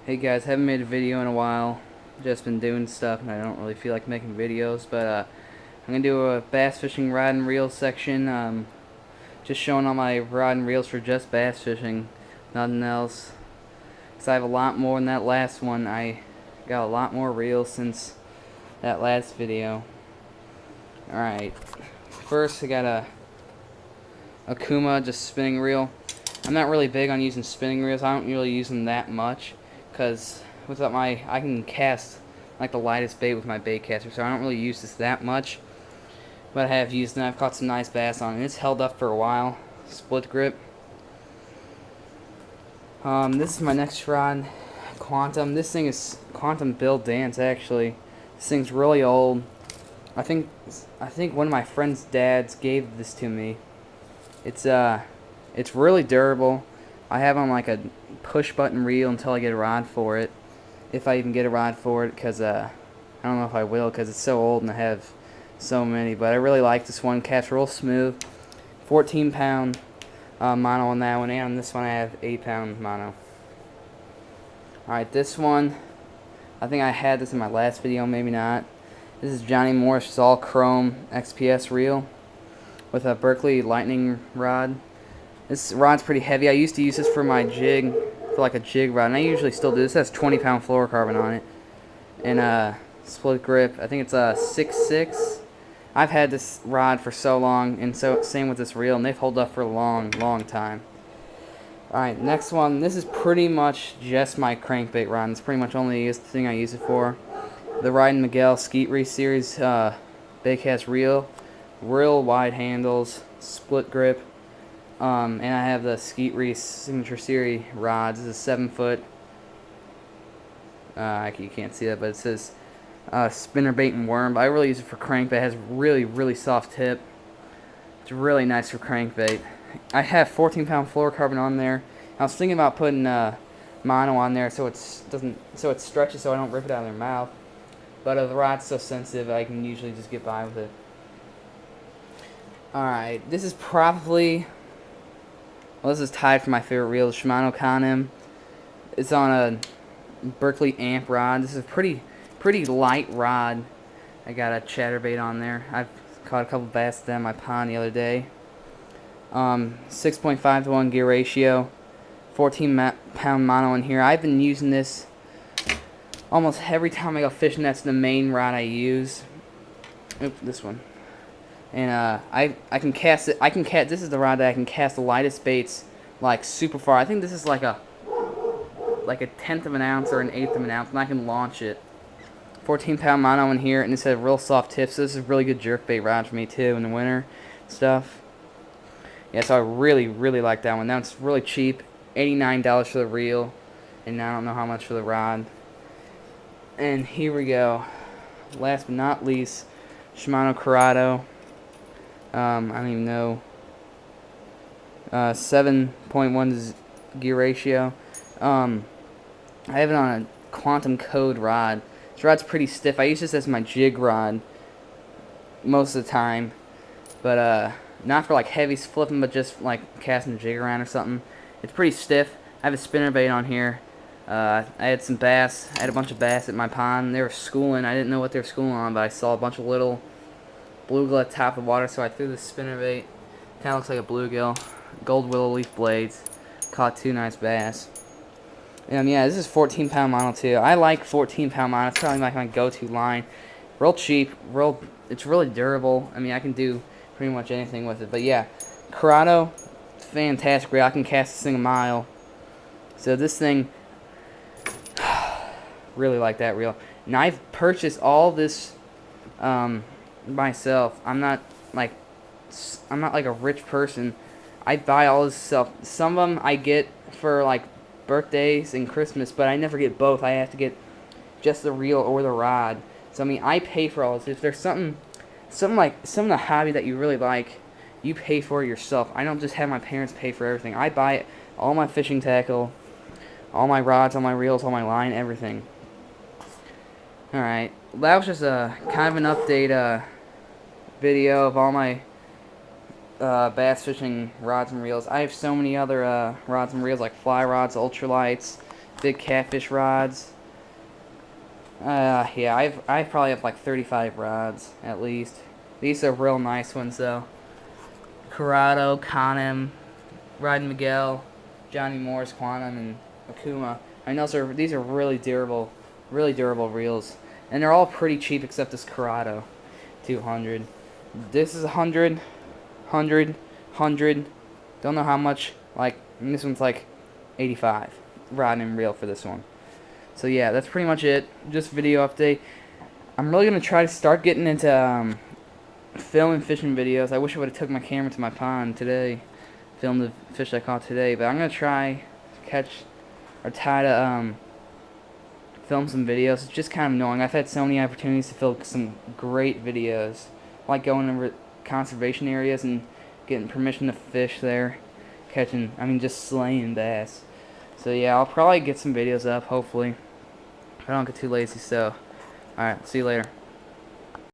Hey guys, haven't made a video in a while. Just been doing stuff and I don't really feel like making videos, but I'm gonna do a bass fishing rod and reel section. Just showing all my rod and reels for just bass fishing, nothing else. Cause I have a lot more than that last one. I got a lot more reels since that last video. Alright, first I got a Okuma just spinning reel. I'm not really big on using spinning reels. I don't really use them that much because without I can cast like the lightest bait with my bait caster, so I don't really use this that much. But I have used it. I've caught some nice bass on it. It's held up for a while. Split grip. This is my next rod, Quantum. This thing is Quantum Bill Dance actually. This thing's really old. I think one of my friend's dads gave this to me. It's really durable. I have on like a push button reel until I get a rod for it, if I even get a rod for it, because I don't know if I will because it's so old and I have so many. But I really like this one. Casts real smooth. 14-pound mono on that one, and on this one I have 8-pound mono. Alright, this one, I think I had this in my last video, maybe not. This is Johnny Morris all chrome XPS reel with a Berkley Lightning rod. This rod's pretty heavy. I used to use this for my jig, for like a jig rod, and I usually still do. This has 20-pound fluorocarbon on it, and split grip. I think it's a 6.6. I've had this rod for so long, and so same with this reel, and they've held up for a long, long time. Alright, next one. This is pretty much just my crankbait rod. It's pretty much only the thing I use it for. The Ryan Miguel Skeet Reef Series baitcast reel. Real wide handles, split grip. And I have the Skeet Reef Signature Series rods. This is 7-foot. You can't see that, but it says spinnerbait and worm. But I really use it for crankbait. It has really, really soft tip. It's really nice for crankbait. I have 14-pound fluorocarbon on there. I was thinking about putting mono on there so it stretches so I don't rip it out of their mouth. But the rod's so sensitive, I can usually just get by with it. Alright, this is probably, well, this is tied for my favorite reel, the Shimano Con-Em. It's on a Berkley Amp rod. This is a pretty light rod. I got a chatterbait on there. I've caught a couple bass down my pond the other day. 6.5 to 1 gear ratio. 14-pound mono in here. I've been using this almost every time I go fishing. That's the main rod I use. Oop, this one. And I can cast it. This is the rod that I can cast the lightest baits like super far. I think this is like a 1/10 of an ounce or an 1/8 of an ounce, and I can launch it. 14-pound mono in here, and this has real soft tips. So this is a really good jerkbait rod for me too in the winter stuff. Yeah, so I really, really like that one. Now it's really cheap, $89 for the reel, and I don't know how much for the rod. And here we go. Last but not least, Shimano Curado. I don't even know. 7.1 gear ratio. I have it on a Quantum Code rod. This rod's pretty stiff. I use this as my jig rod most of the time, but not for like heavy flipping, but just like casting a jig around or something. It's pretty stiff. I have a spinnerbait on here. I had some bass. I had a bunch of bass at my pond. They were schooling. I didn't know what they were schooling on, but I saw a bunch of little bluegill at the top of the water, so I threw the spinnerbait. Kind of looks like a bluegill. Gold willow leaf blades. Caught 2 nice bass. And yeah, this is 14-pound mono too. I like 14-pound mono. It's probably like my go-to line. Real cheap. It's really durable. I mean, I can do pretty much anything with it. But yeah, Curado, fantastic reel. I can cast this thing a mile. So this thing, really like that reel. And I've purchased all this myself. I'm not like a rich person. I buy all this stuff. Some of them I get for like birthdays and Christmas, but I never get both. I have to get just the reel or the rod. So I mean, I pay for all this. If there's something like some of the hobby that you really like, you pay for it yourself. I don't just have my parents pay for everything. I buy it, all my fishing tackle, all my rods, all my reels, all my line, everything. Alright, that was just a kind of an update video of all my bass fishing rods and reels. I have so many other rods and reels like fly rods, ultralights, big catfish rods. Yeah, I probably have like 35 rods at least. These are real nice ones though. Corrado, Conem, Riding Miguel, Johnny Morris, Quantum, and Akuma. I know these are really durable reels, and they're all pretty cheap except this Corrado, 200. This is 100, 100, 100. Don't know how much. Like, and this one's like 85 rod and reel for this one. So yeah, that's pretty much it. Just video update. I'm really gonna try to start getting into film and fishing videos. I wish I would have took my camera to my pond today, filmed the fish I caught today. But I'm gonna try to catch or try to film some videos. It's just kind of annoying. I've had so many opportunities to film some great videos, like going to conservation areas and getting permission to fish there, catching. I mean, just slaying bass. So yeah, I'll probably get some videos up, hopefully. If I don't get too lazy. So, alright, see you later.